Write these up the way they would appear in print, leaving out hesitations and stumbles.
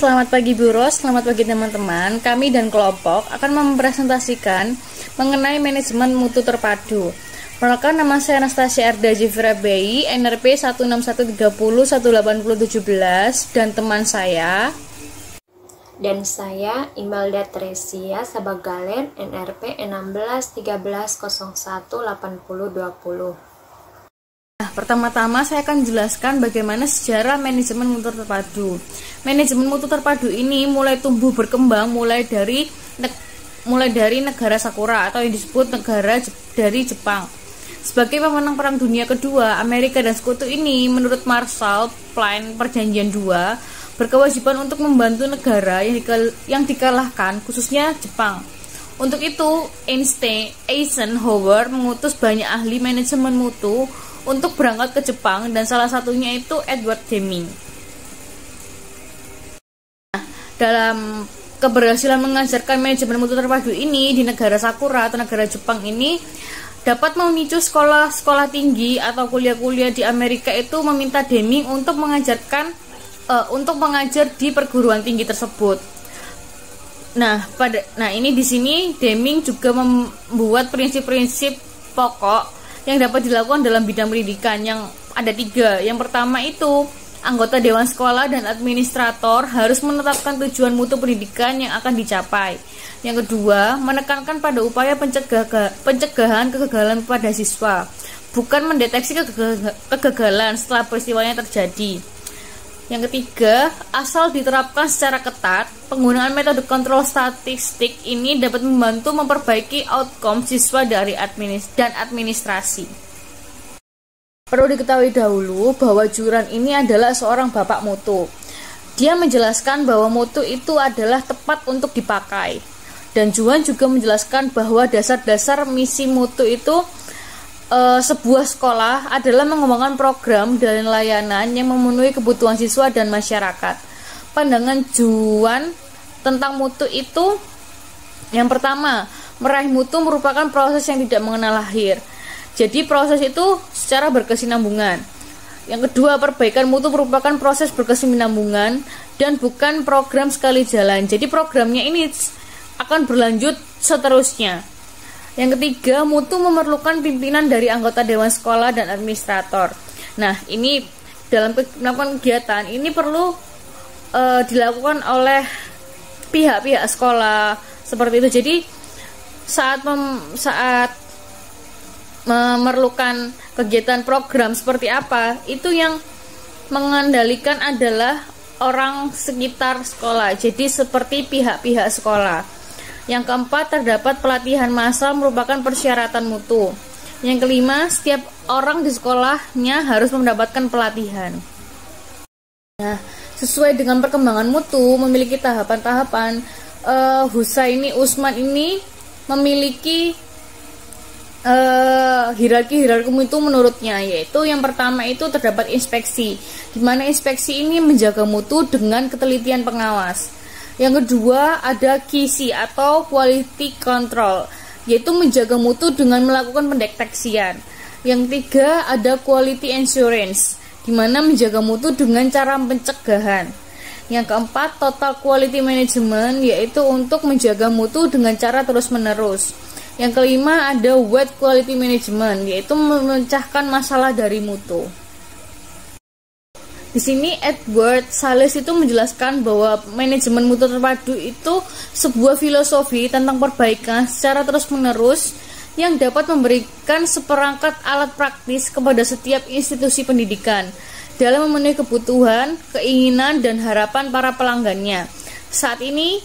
Selamat pagi Bu Ros, selamat pagi teman-teman. Kami dan kelompok akan mempresentasikan mengenai manajemen mutu terpadu. Perkenalkan, nama saya Anastasia Arda Jevira BI, NRP 161301817, dan teman saya. Dan saya Imelda Tresia Sabagalen, NRP 1613018020. Pertama-tama saya akan jelaskan bagaimana sejarah manajemen mutu terpadu. Manajemen mutu terpadu ini mulai tumbuh berkembang mulai dari negara Sakura atau yang disebut negara dari Jepang. Sebagai pemenang Perang Dunia Kedua, Amerika dan Sekutu ini menurut Marshall Plan Perjanjian II berkewajiban untuk membantu negara yang dikalahkan, khususnya Jepang. Untuk itu, Eisenhower mengutus banyak ahli manajemen mutu untuk berangkat ke Jepang, dan salah satunya itu Edward Deming. Dalam keberhasilan mengajarkan manajemen mutu terpadu ini di negara Sakura atau negara Jepang ini dapat memicu sekolah-sekolah tinggi atau kuliah-kuliah di Amerika itu meminta Deming untuk mengajar di perguruan tinggi tersebut. Nah, ini di sini Deming juga membuat prinsip-prinsip pokok yang dapat dilakukan dalam bidang pendidikan, yang ada 3. Yang pertama itu, anggota Dewan Sekolah dan Administrator harus menetapkan tujuan mutu pendidikan yang akan dicapai. Yang kedua, menekankan pada upaya pencegahan kegagalan pada siswa, bukan mendeteksi kegagalan setelah peristiwanya terjadi. Yang ketiga, asal diterapkan secara ketat, penggunaan metode kontrol statistik ini dapat membantu memperbaiki outcome siswa dari administrasi. Perlu diketahui dahulu bahwa Juran ini adalah seorang bapak mutu. Dia menjelaskan bahwa mutu itu adalah tepat untuk dipakai. Dan Juan juga menjelaskan bahwa dasar-dasar misi mutu itu sebuah sekolah adalah mengembangkan program dan layanan yang memenuhi kebutuhan siswa dan masyarakat. Pandangan Juan tentang mutu itu, yang pertama, meraih mutu merupakan proses yang tidak mengenal akhir. Jadi proses itu secara berkesinambungan. Yang kedua, perbaikan mutu merupakan proses berkesinambungan dan bukan program sekali jalan. Jadi programnya ini akan berlanjut seterusnya. Yang ketiga, mutu memerlukan pimpinan dari anggota Dewan Sekolah dan Administrator. Nah, ini dalam melakukan kegiatan ini perlu dilakukan oleh pihak-pihak sekolah seperti itu. Jadi saat memerlukan kegiatan program seperti apa, itu yang mengendalikan adalah orang sekitar sekolah. Jadi seperti pihak-pihak sekolah. Yang keempat, terdapat pelatihan massal merupakan persyaratan mutu. Yang kelima, setiap orang di sekolahnya harus mendapatkan pelatihan. Nah, sesuai dengan perkembangan mutu memiliki tahapan-tahapan. Usman ini memiliki hierarki mutu menurutnya, yaitu yang pertama itu terdapat inspeksi, di mana inspeksi ini menjaga mutu dengan ketelitian pengawas. Yang kedua, ada QC atau Quality Control, yaitu menjaga mutu dengan melakukan pendeteksian. Yang ketiga, ada Quality Assurance, di mana menjaga mutu dengan cara pencegahan. Yang keempat, Total Quality Management, yaitu untuk menjaga mutu dengan cara terus-menerus. Yang kelima, ada Wide Quality Management, yaitu memecahkan masalah dari mutu. Di sini Edward Sales itu menjelaskan bahwa manajemen mutu terpadu itu sebuah filosofi tentang perbaikan secara terus-menerus yang dapat memberikan seperangkat alat praktis kepada setiap institusi pendidikan dalam memenuhi kebutuhan, keinginan, dan harapan para pelanggannya saat ini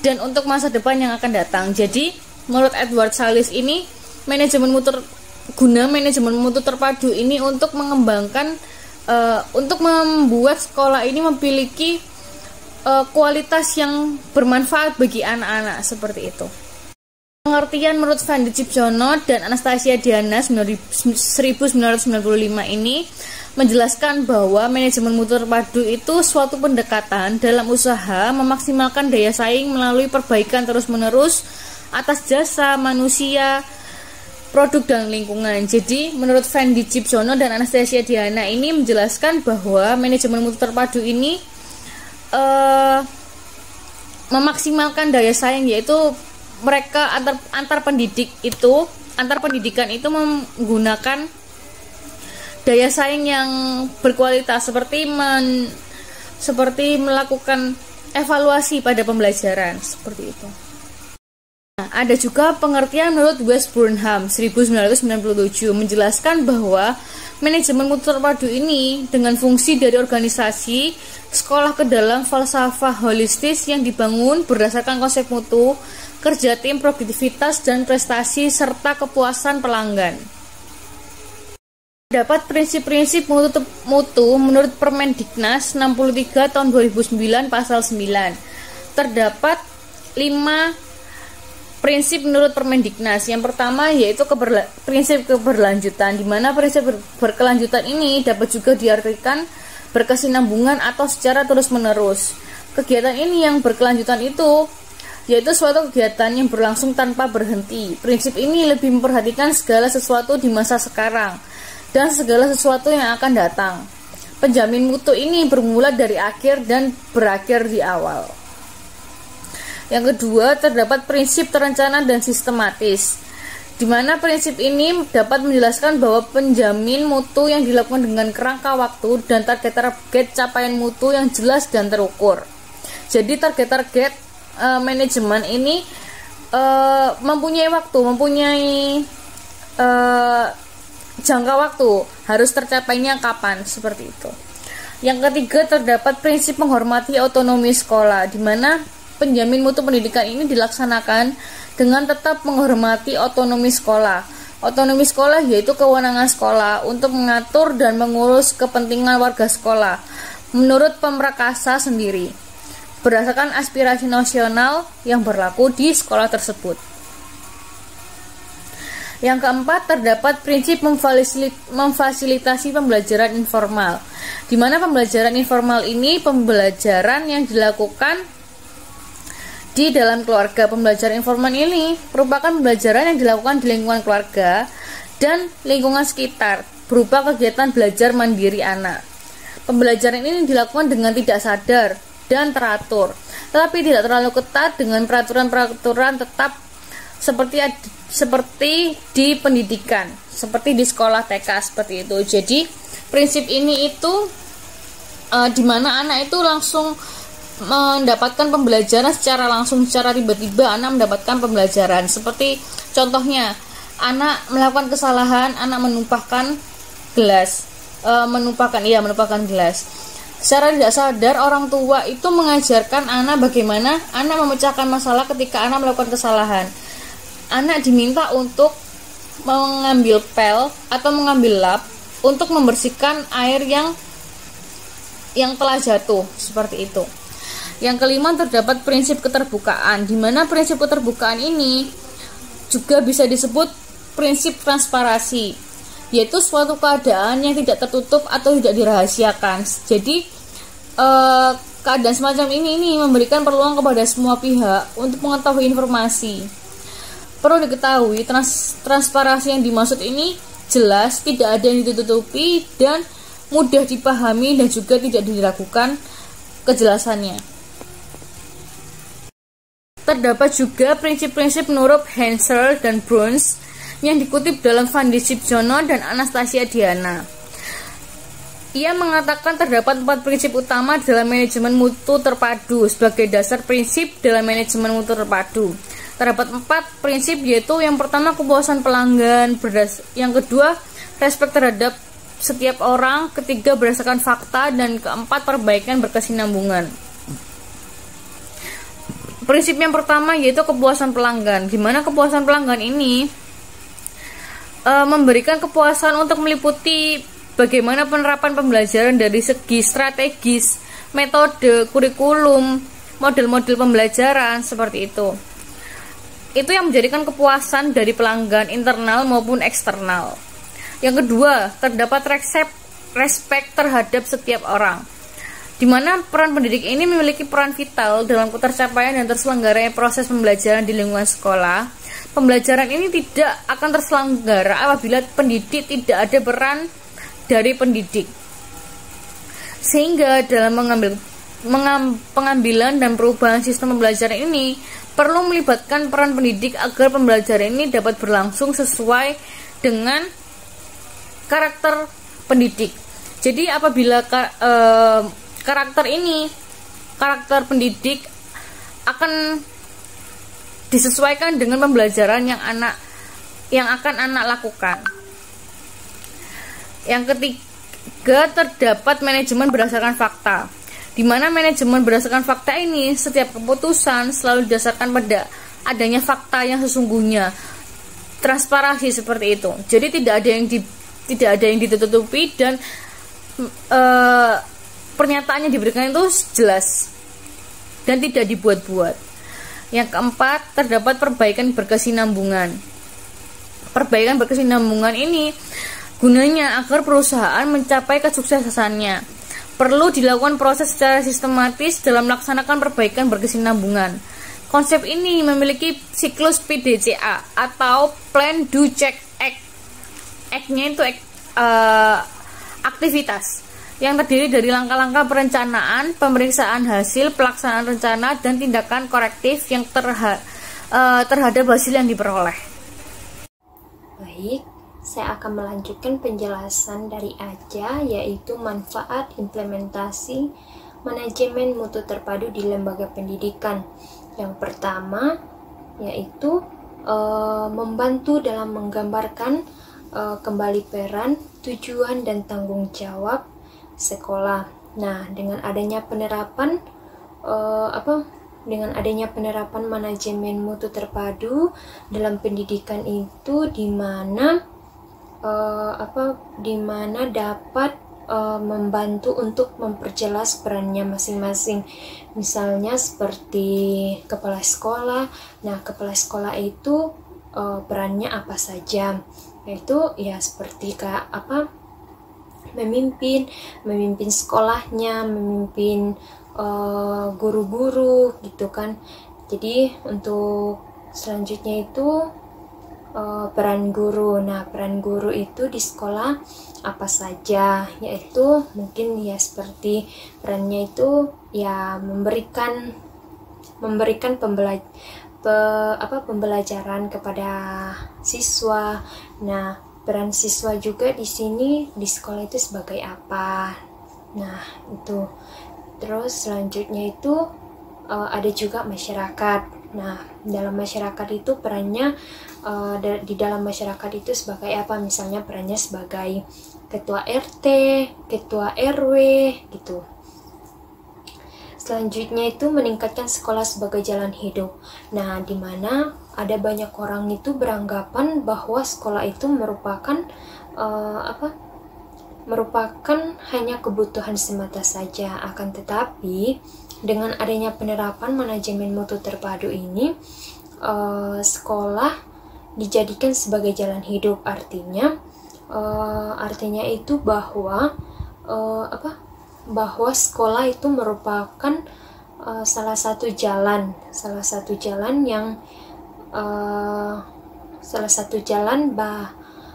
dan untuk masa depan yang akan datang. Jadi, menurut Edward Sales ini, manajemen mutu terpadu ini untuk mengembangkan untuk membuat sekolah ini memiliki kualitas yang bermanfaat bagi anak-anak, seperti itu. Pengertian menurut Van Cipjono dan Anastasia Diana 1995 ini menjelaskan bahwa manajemen mutu terpadu itu suatu pendekatan dalam usaha memaksimalkan daya saing melalui perbaikan terus-menerus atas jasa manusia, produk dan lingkungan. Jadi menurut Van Cipjono dan Anastasia Diana ini menjelaskan bahwa manajemen mutu terpadu ini memaksimalkan daya saing, yaitu mereka antar pendidikan itu menggunakan daya saing yang berkualitas, seperti melakukan evaluasi pada pembelajaran seperti itu. Nah, ada juga pengertian menurut West Burnham 1997 menjelaskan bahwa manajemen mutu terpadu ini dengan fungsi dari organisasi sekolah ke dalam falsafah holistis yang dibangun berdasarkan konsep mutu, kerja tim, produktivitas dan prestasi serta kepuasan pelanggan. Dapat prinsip-prinsip mutu menurut Permendiknas 63 tahun 2009 pasal 9. Terdapat 5 prinsip menurut Permendiknas. Yang pertama yaitu prinsip keberlanjutan, di mana prinsip berkelanjutan ini dapat juga diartikan berkesinambungan atau secara terus-menerus. Kegiatan ini yang berkelanjutan itu yaitu suatu kegiatan yang berlangsung tanpa berhenti. Prinsip ini lebih memperhatikan segala sesuatu di masa sekarang dan segala sesuatu yang akan datang. Penjamin mutu ini bermula dari akhir dan berakhir di awal. Yang kedua, terdapat prinsip terencana dan sistematis, di mana prinsip ini dapat menjelaskan bahwa penjamin mutu yang dilakukan dengan kerangka waktu dan target capaian mutu yang jelas dan terukur. Jadi target manajemen ini mempunyai jangka waktu, harus tercapainya kapan, seperti itu. Yang ketiga, terdapat prinsip menghormati otonomi sekolah, di mana penjamin mutu pendidikan ini dilaksanakan dengan tetap menghormati otonomi sekolah. Otonomi sekolah yaitu kewenangan sekolah untuk mengatur dan mengurus kepentingan warga sekolah menurut pemrakasa sendiri, berdasarkan aspirasi nasional yang berlaku di sekolah tersebut. Yang keempat, terdapat prinsip memfasilitasi pembelajaran informal, di mana pembelajaran informal ini pembelajaran yang dilakukan di dalam keluarga. Pembelajaran informal ini merupakan pembelajaran yang dilakukan di lingkungan keluarga dan lingkungan sekitar, berupa kegiatan belajar mandiri anak. Pembelajaran ini dilakukan dengan tidak sadar dan teratur, tetapi tidak terlalu ketat dengan peraturan-peraturan tetap seperti di pendidikan, seperti di sekolah TK seperti itu. Jadi prinsip ini itu di mana anak itu langsung mendapatkan pembelajaran secara langsung, secara tiba-tiba anak mendapatkan pembelajaran. Seperti contohnya, anak melakukan kesalahan, anak menumpahkan gelas. Secara tidak sadar orang tua itu mengajarkan anak bagaimana anak memecahkan masalah ketika anak melakukan kesalahan. Anak diminta untuk mengambil pel atau mengambil lap untuk membersihkan air yang telah jatuh, seperti itu. Yang kelima, terdapat prinsip keterbukaan, di mana prinsip keterbukaan ini juga bisa disebut prinsip transparansi, yaitu suatu keadaan yang tidak tertutup atau tidak dirahasiakan. Jadi keadaan semacam ini memberikan peluang kepada semua pihak untuk mengetahui informasi. Perlu diketahui, transparansi yang dimaksud ini jelas, tidak ada yang ditutupi dan mudah dipahami dan juga tidak diragukan kejelasannya. Terdapat juga prinsip-prinsip menurut Hensel dan Bruns yang dikutip dalam Van Discipjono dan Anastasia Diana. Ia mengatakan terdapat 4 prinsip utama dalam manajemen mutu terpadu sebagai dasar prinsip dalam manajemen mutu terpadu. Terdapat 4 prinsip, yaitu yang pertama kepuasan pelanggan, yang kedua respek terhadap setiap orang, ketiga berdasarkan fakta, dan keempat perbaikan berkesinambungan. Prinsip yang pertama yaitu kepuasan pelanggan, di mana kepuasan pelanggan ini memberikan kepuasan untuk meliputi bagaimana penerapan pembelajaran dari segi strategis, metode, kurikulum, model-model pembelajaran, seperti itu. Itu yang menjadikan kepuasan dari pelanggan internal maupun eksternal. Yang kedua, terdapat respek terhadap setiap orang, di mana peran pendidik ini memiliki peran vital dalam tercapaian dan terselenggaranya proses pembelajaran di lingkungan sekolah. Pembelajaran ini tidak akan terselenggara apabila pendidik tidak ada peran dari pendidik. Sehingga dalam mengambil pengambilan dan perubahan sistem pembelajaran ini perlu melibatkan peran pendidik agar pembelajaran ini dapat berlangsung sesuai dengan karakter pendidik. Jadi apabila karakter pendidik akan disesuaikan dengan pembelajaran yang akan anak lakukan. Yang ketiga, terdapat manajemen berdasarkan fakta, di mana manajemen berdasarkan fakta ini setiap keputusan selalu didasarkan pada adanya fakta yang sesungguhnya, transparansi seperti itu. Jadi tidak ada yang ditutupi dan pernyataannya diberikan itu jelas dan tidak dibuat-buat. Yang keempat, terdapat perbaikan berkesinambungan. Perbaikan berkesinambungan ini gunanya agar perusahaan mencapai kesuksesannya. Perlu dilakukan proses secara sistematis dalam melaksanakan perbaikan berkesinambungan. Konsep ini memiliki siklus PDCA atau Plan, Do, Check, Act. Act-nya itu aktivitas yang terdiri dari langkah-langkah perencanaan, pemeriksaan hasil, pelaksanaan rencana, dan tindakan korektif yang terhadap hasil yang diperoleh. Baik, saya akan melanjutkan penjelasan dari Aja, yaitu manfaat implementasi manajemen mutu terpadu di lembaga pendidikan. Yang pertama yaitu membantu dalam menggambarkan kembali peran, tujuan, dan tanggung jawab sekolah. Nah, dengan adanya penerapan manajemen mutu terpadu dalam pendidikan itu di mana dapat membantu untuk memperjelas perannya masing-masing. Misalnya seperti kepala sekolah. Nah, kepala sekolah itu perannya apa saja? Yaitu ya seperti memimpin sekolahnya, memimpin guru-guru gitu kan. Jadi untuk selanjutnya itu peran guru. Nah, peran guru itu di sekolah apa saja? Yaitu mungkin ya seperti perannya itu ya memberikan pembelajaran kepada siswa. Nah, peran siswa juga di sini di sekolah itu sebagai apa? Nah, itu. Terus selanjutnya itu ada juga masyarakat. Nah, dalam masyarakat itu perannya di dalam masyarakat itu sebagai apa? Misalnya perannya sebagai ketua RT, ketua RW gitu. Selanjutnya itu meningkatkan sekolah sebagai jalan hidup. Nah, di mana ada banyak orang itu beranggapan bahwa sekolah itu merupakan hanya kebutuhan semata saja. Akan tetapi dengan adanya penerapan manajemen mutu terpadu ini, sekolah dijadikan sebagai jalan hidup. Artinya itu bahwa sekolah itu merupakan salah satu jalan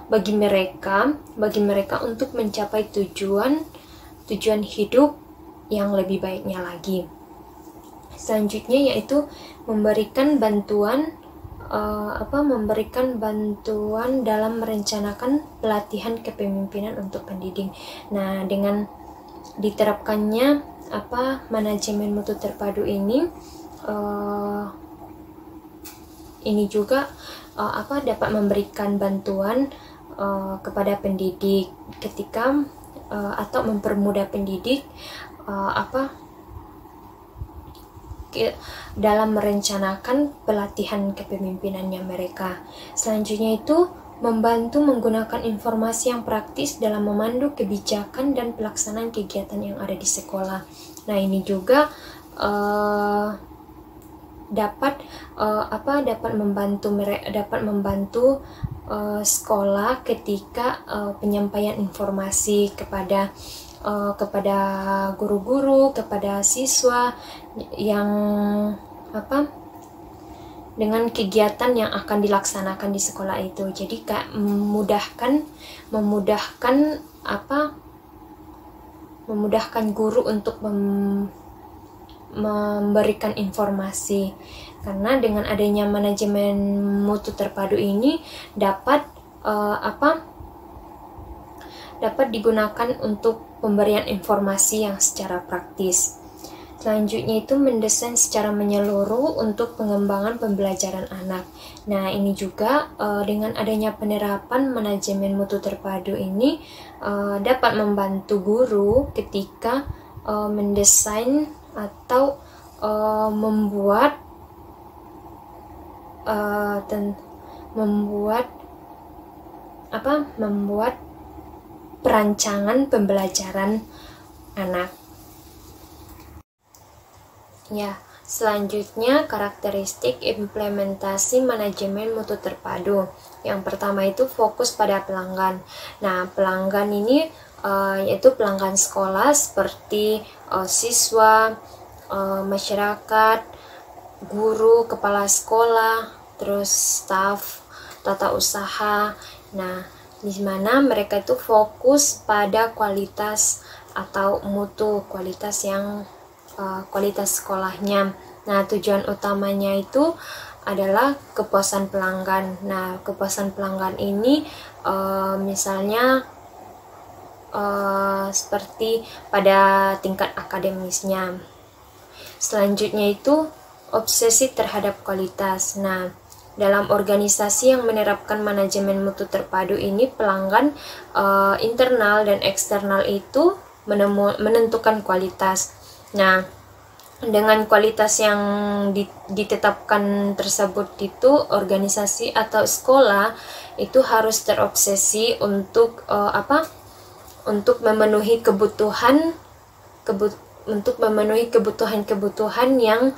bagi mereka untuk mencapai tujuan hidup yang lebih baiknya lagi. Selanjutnya yaitu memberikan bantuan dalam merencanakan pelatihan kepemimpinan untuk pendidik. Nah, dengan diterapkannya manajemen mutu terpadu ini juga dapat memberikan bantuan kepada pendidik ketika atau mempermudah pendidik dalam merencanakan pelatihan kepemimpinannya mereka. Selanjutnya itu membantu menggunakan informasi yang praktis dalam memandu kebijakan dan pelaksanaan kegiatan yang ada di sekolah. Nah, ini juga dapat membantu sekolah ketika penyampaian informasi kepada guru-guru, kepada siswa yang dengan kegiatan yang akan dilaksanakan di sekolah itu. Jadi memudahkan guru untuk memberikan informasi. Karena dengan adanya manajemen mutu terpadu ini dapat dapat digunakan untuk pemberian informasi yang secara praktis. Selanjutnya itu mendesain secara menyeluruh untuk pengembangan pembelajaran anak. Nah, ini juga dengan adanya penerapan manajemen mutu terpadu ini dapat membantu guru ketika mendesain atau membuat perancangan pembelajaran anak. Ya, selanjutnya karakteristik implementasi manajemen mutu terpadu. Yang pertama itu fokus pada pelanggan. Nah, pelanggan ini yaitu pelanggan sekolah seperti siswa, masyarakat, guru, kepala sekolah, terus staf, tata usaha. Nah, di mana mereka itu fokus pada kualitas atau mutu, kualitas sekolahnya. Nah, tujuan utamanya itu adalah kepuasan pelanggan. Nah, kepuasan pelanggan ini misalnya seperti pada tingkat akademisnya. Selanjutnya itu obsesi terhadap kualitas. Nah, dalam organisasi yang menerapkan manajemen mutu terpadu ini, pelanggan internal dan eksternal itu menentukan kualitas. Nah, dengan kualitas yang ditetapkan tersebut itu, organisasi atau sekolah itu harus terobsesi untuk untuk memenuhi kebutuhan yang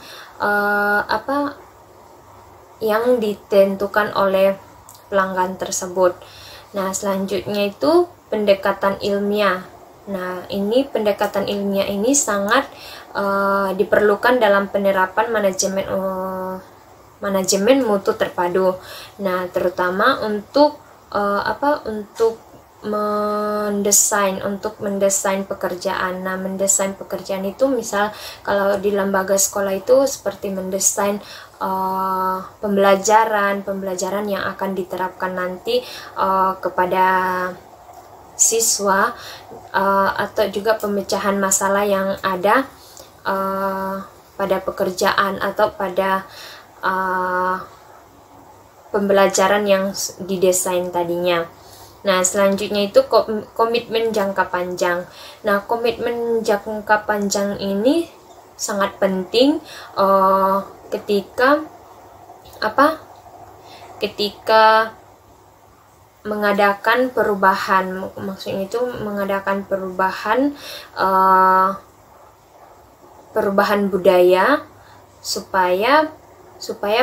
yang ditentukan oleh pelanggan tersebut. Nah, selanjutnya itu pendekatan ilmiah. Nah, ini pendekatan ilmiah ini sangat diperlukan dalam penerapan manajemen mutu terpadu. Nah, terutama untuk mendesain pekerjaan. Nah, mendesain pekerjaan itu misal kalau di lembaga sekolah itu seperti mendesain pembelajaran yang akan diterapkan nanti kepada siswa, atau juga pemecahan masalah yang ada pada pekerjaan atau pada pembelajaran yang didesain tadinya. Nah, selanjutnya itu komitmen jangka panjang. Nah, komitmen jangka panjang ini sangat penting ketika mengadakan perubahan. Maksudnya itu mengadakan perubahan budaya supaya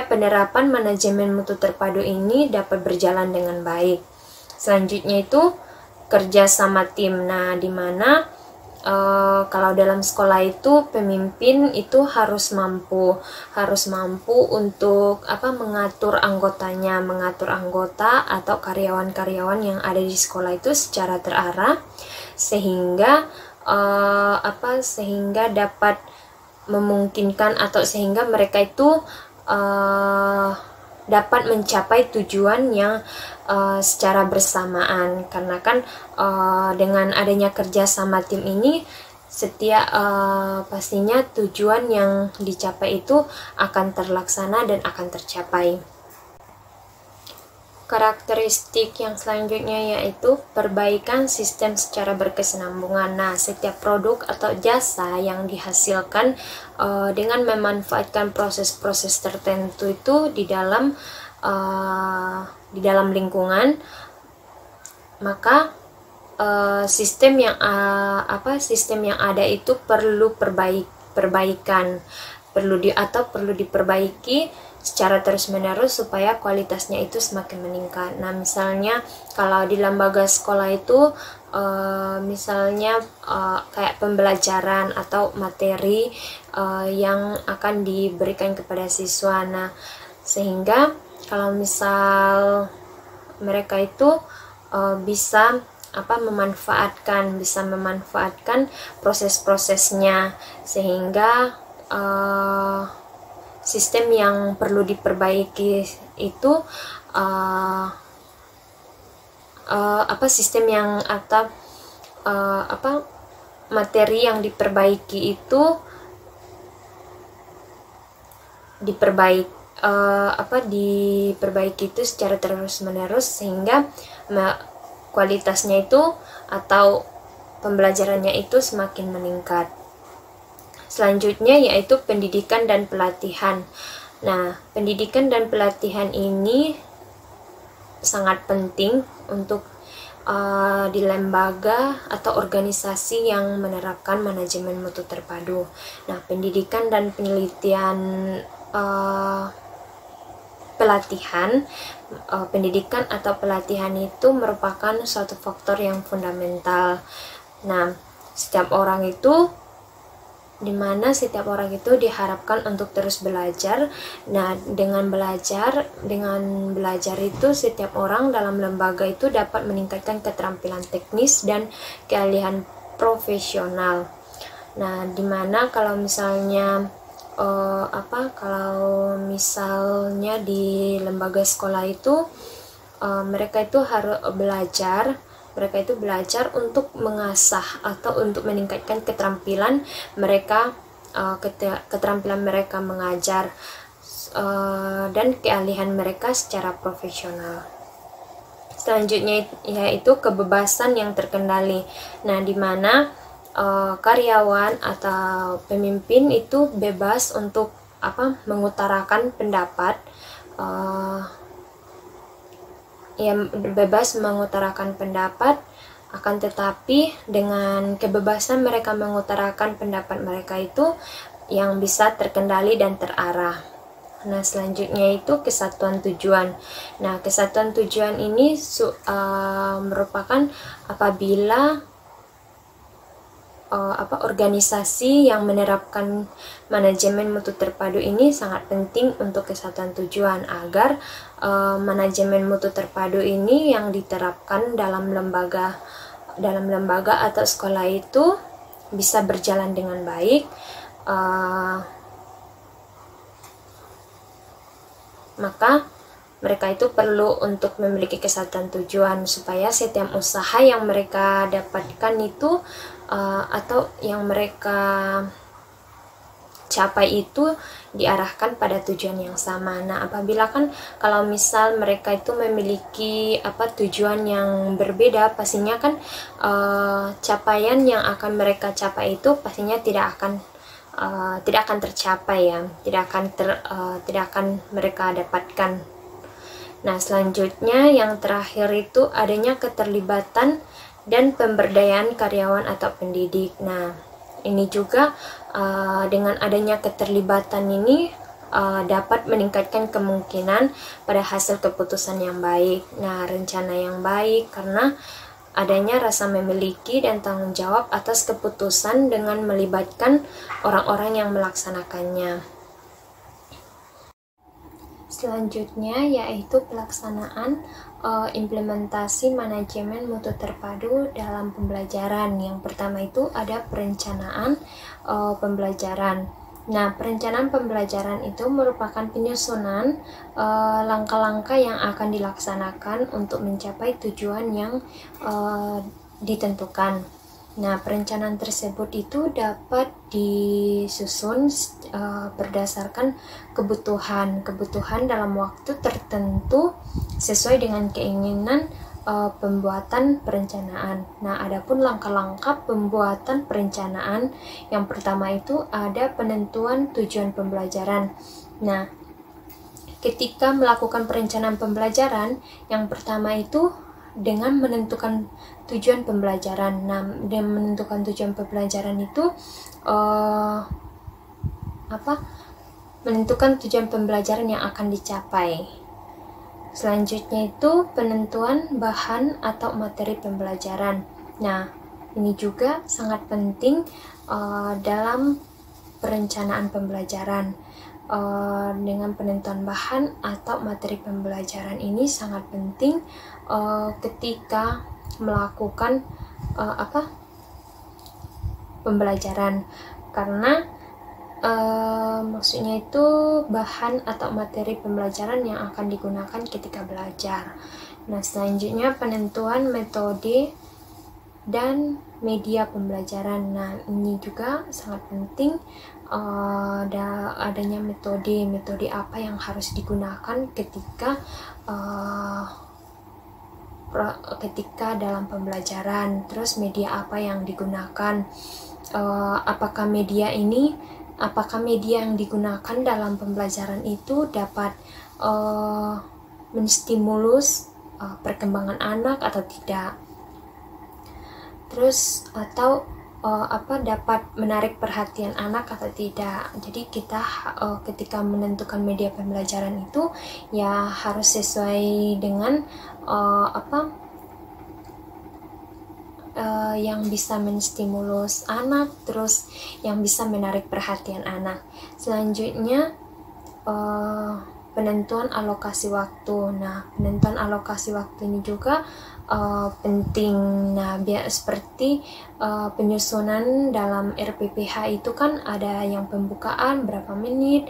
penerapan manajemen mutu terpadu ini dapat berjalan dengan baik. Selanjutnya itu kerja sama tim. Nah, di mana kalau dalam sekolah itu pemimpin itu harus mampu untuk mengatur anggota atau karyawan-karyawan yang ada di sekolah itu secara terarah, sehingga dapat memungkinkan atau sehingga mereka itu dapat mencapai tujuan yang secara bersamaan. Karena kan dengan adanya kerja sama tim ini pastinya tujuan yang dicapai itu akan terlaksana dan akan tercapai. Karakteristik yang selanjutnya yaitu perbaikan sistem secara berkesinambungan. Nah, setiap produk atau jasa yang dihasilkan dengan memanfaatkan proses-proses tertentu itu di dalam lingkungan, maka sistem yang ada itu perlu perbaikan, perlu diperbaiki secara terus-menerus supaya kualitasnya itu semakin meningkat. Nah, misalnya kalau di lembaga sekolah itu kayak pembelajaran atau materi yang akan diberikan kepada siswa. Nah, sehingga kalau misal mereka itu bisa memanfaatkan proses-prosesnya, sehingga sistem yang perlu diperbaiki itu sistem yang atau materi yang diperbaiki itu diperbaiki itu secara terus-menerus sehingga kualitasnya itu atau pembelajarannya itu semakin meningkat. Selanjutnya yaitu pendidikan dan pelatihan. Nah, pendidikan dan pelatihan ini sangat penting untuk di lembaga atau organisasi yang menerapkan manajemen mutu terpadu. Nah, pendidikan dan penelitian pendidikan atau pelatihan itu merupakan suatu faktor yang fundamental. Nah, setiap orang itu diharapkan untuk terus belajar. Nah, dengan belajar itu setiap orang dalam lembaga itu dapat meningkatkan keterampilan teknis dan keahlian profesional. Nah, dimana kalau misalnya di lembaga sekolah itu mereka itu belajar untuk mengasah atau untuk meningkatkan keterampilan mereka mengajar dan keahlian mereka secara profesional. Selanjutnya yaitu kebebasan yang terkendali. Nah, di mana karyawan atau pemimpin itu bebas untuk mengutarakan pendapat, akan tetapi dengan kebebasan mereka mengutarakan pendapat mereka itu yang bisa terkendali dan terarah. Nah, selanjutnya itu kesatuan tujuan. Nah, kesatuan tujuan ini merupakan apabila organisasi yang menerapkan manajemen mutu terpadu ini sangat penting untuk kesatuan tujuan agar manajemen mutu terpadu ini yang diterapkan dalam lembaga atau sekolah itu bisa berjalan dengan baik. Maka mereka itu perlu untuk memiliki kesatuan tujuan supaya setiap usaha yang mereka dapatkan itu atau yang mereka capai itu diarahkan pada tujuan yang sama. Nah, apabila kalau misal mereka itu memiliki tujuan yang berbeda, pastinya capaian yang akan mereka capai itu pastinya tidak akan tercapai ya, tidak akan mereka dapatkan. Nah, selanjutnya yang terakhir itu adanya keterlibatan dan pemberdayaan karyawan atau pendidik. Nah, ini juga dengan adanya keterlibatan ini dapat meningkatkan kemungkinan pada hasil keputusan yang baik. Nah, rencana yang baik karena adanya rasa memiliki dan tanggung jawab atas keputusan dengan melibatkan orang-orang yang melaksanakannya. Selanjutnya yaitu pelaksanaan implementasi manajemen mutu terpadu dalam pembelajaran. Yang pertama itu ada perencanaan pembelajaran. Nah, perencanaan pembelajaran itu merupakan penyusunan langkah-langkah yang akan dilaksanakan untuk mencapai tujuan yang ditentukan. Nah, perencanaan tersebut itu dapat disusun berdasarkan kebutuhan dalam waktu tertentu sesuai dengan keinginan pembuatan perencanaan. Nah, adapun langkah-langkah pembuatan perencanaan, yang pertama itu ada penentuan tujuan pembelajaran. Nah, ketika melakukan perencanaan pembelajaran, yang pertama itu dengan menentukan tujuan pembelajaran. Nah, dengan menentukan tujuan pembelajaran itu menentukan tujuan pembelajaran yang akan dicapai. Selanjutnya itu penentuan bahan atau materi pembelajaran. Nah, ini juga sangat penting dalam perencanaan pembelajaran. Dengan penentuan bahan atau materi pembelajaran ini sangat penting ketika melakukan pembelajaran, karena maksudnya itu bahan atau materi pembelajaran yang akan digunakan ketika belajar. Nah, selanjutnya penentuan metode dan media pembelajaran. Nah, ini juga sangat penting, adanya metode apa yang harus digunakan ketika dalam pembelajaran. Terus media apa yang digunakan, apakah media yang digunakan dalam pembelajaran itu dapat menstimulus perkembangan anak atau tidak. Terus atau dapat menarik perhatian anak atau tidak. Jadi kita ketika menentukan media pembelajaran itu ya harus sesuai dengan yang bisa menstimulus anak, terus yang bisa menarik perhatian anak. Selanjutnya penentuan alokasi waktu. Nah, penentuan alokasi waktu ini juga penting. Nah, seperti penyusunan dalam RPPH itu kan ada yang pembukaan berapa menit,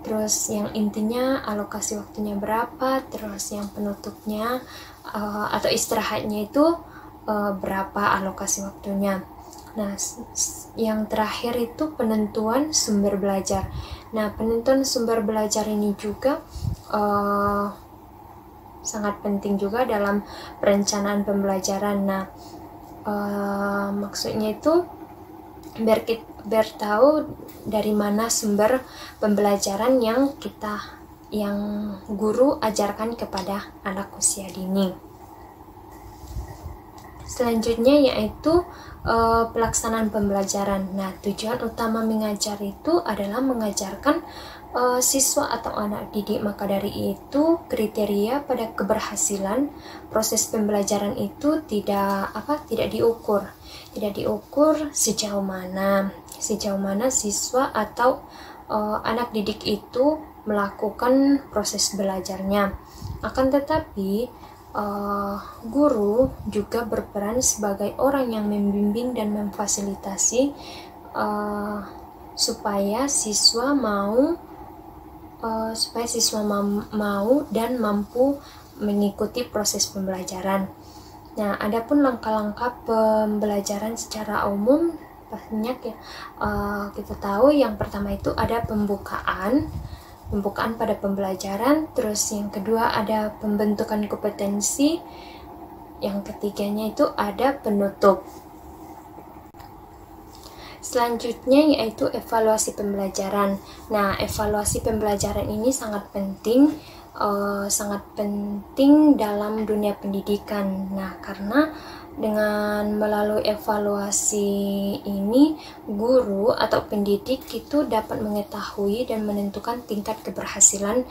terus yang intinya alokasi waktunya berapa, terus yang penutupnya atau istirahatnya itu berapa alokasi waktunya. Nah, yang terakhir itu penentuan sumber belajar. Nah, penentuan sumber belajar ini juga sangat penting juga dalam perencanaan pembelajaran. Nah, maksudnya itu biar tahu dari mana sumber pembelajaran yang guru ajarkan kepada anak usia dini. Selanjutnya yaitu pelaksanaan pembelajaran. Nah, tujuan utama mengajar itu adalah mengajarkan siswa atau anak didik. Maka dari itu kriteria pada keberhasilan proses pembelajaran itu tidak diukur sejauh mana siswa atau anak didik itu melakukan proses belajarnya. Akan tetapi guru juga berperan sebagai orang yang membimbing dan memfasilitasi supaya siswa mau dan mampu mengikuti proses pembelajaran. Nah, adapun langkah-langkah pembelajaran secara umum banyak ya. Kita tahu yang pertama itu ada pembukaan pada pembelajaran, terus yang kedua ada pembentukan kompetensi, yang ketiganya itu ada penutup. Selanjutnya yaitu evaluasi pembelajaran. Nah, evaluasi pembelajaran ini sangat penting dalam dunia pendidikan. Nah, karena dengan melalui evaluasi ini, guru atau pendidik itu dapat mengetahui dan menentukan tingkat keberhasilan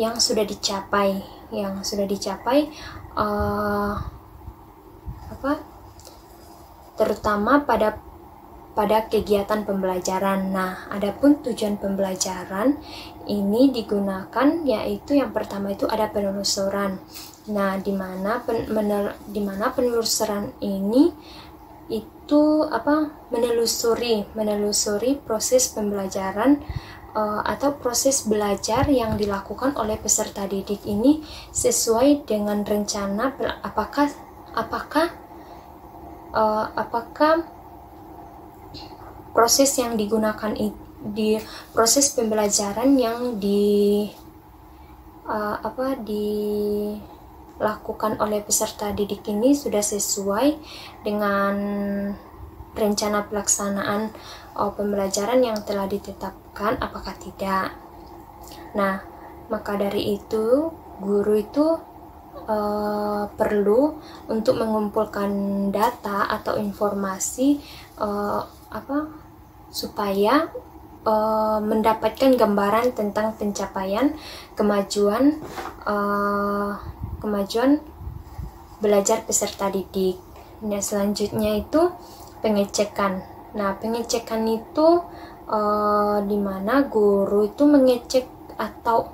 yang sudah dicapai, terutama pada kegiatan pembelajaran. Nah, adapun tujuan pembelajaran ini digunakan yaitu yang pertama itu ada penelusuran. Nah, di mana penelusuran ini itu menelusuri proses pembelajaran atau proses belajar yang dilakukan oleh peserta didik ini sesuai dengan rencana. Apakah proses yang digunakan di proses pembelajaran yang dilakukan oleh peserta didik ini sudah sesuai dengan rencana pelaksanaan pembelajaran yang telah ditetapkan apakah tidak. Nah, maka dari itu guru itu perlu untuk mengumpulkan data atau informasi supaya mendapatkan gambaran tentang pencapaian kemajuan belajar peserta didik. Nah, selanjutnya itu pengecekan. Nah, pengecekan itu di mana guru itu mengecek atau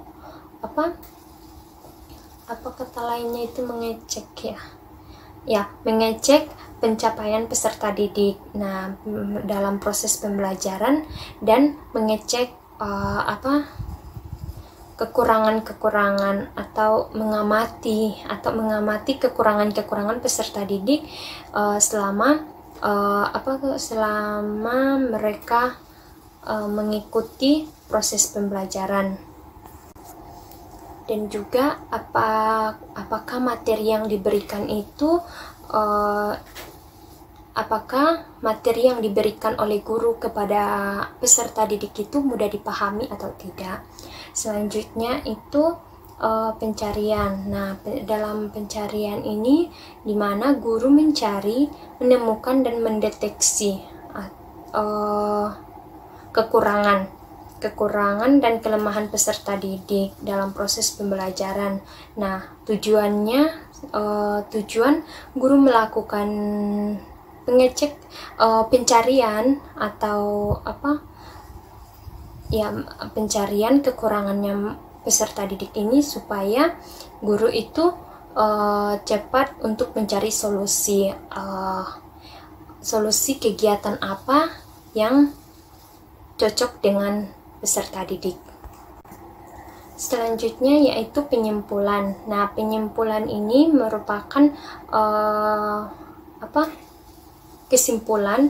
apa kata lainnya itu mengecek mengecek pencapaian peserta didik. Nah, dalam proses pembelajaran dan mengecek kekurangan-kekurangan atau mengamati kekurangan-kekurangan peserta didik selama mereka mengikuti proses pembelajaran. Dan juga apakah materi yang diberikan itu apakah materi yang diberikan oleh guru kepada peserta didik itu mudah dipahami atau tidak. Selanjutnya itu pencarian. Nah, dalam pencarian ini di mana guru mencari, menemukan dan mendeteksi kekurangan dan kelemahan peserta didik dalam proses pembelajaran. Nah, tujuan guru melakukan pengecek pencarian atau pencarian kekurangannya peserta didik ini supaya guru itu cepat untuk mencari solusi kegiatan apa yang cocok dengan peserta didik. Selanjutnya yaitu penyimpulan. Nah, penyimpulan ini merupakan kesimpulan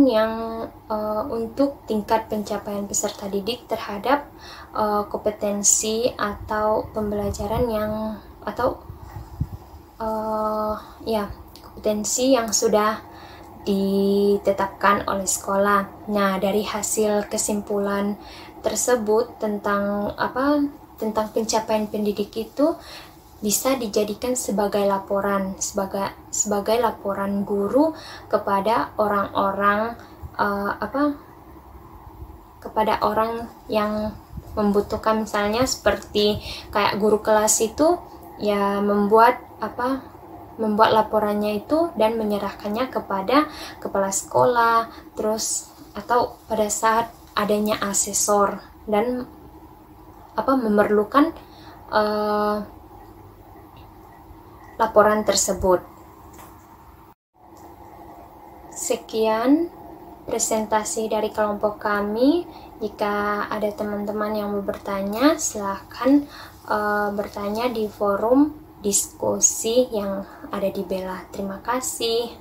yang untuk tingkat pencapaian peserta didik terhadap kompetensi atau pembelajaran kompetensi yang sudah ditetapkan oleh sekolah. Nah, dari hasil kesimpulan tersebut tentang pencapaian pendidik itu bisa dijadikan sebagai laporan guru kepada orang-orang kepada orang yang membutuhkan, misalnya seperti kayak guru kelas itu ya membuat laporannya itu dan menyerahkannya kepada kepala sekolah, terus atau pada saat adanya asesor dan memerlukan laporan tersebut. Sekian presentasi dari kelompok kami. Jika ada teman-teman yang mau bertanya, silahkan bertanya di forum diskusi yang ada di Bella. Terima kasih.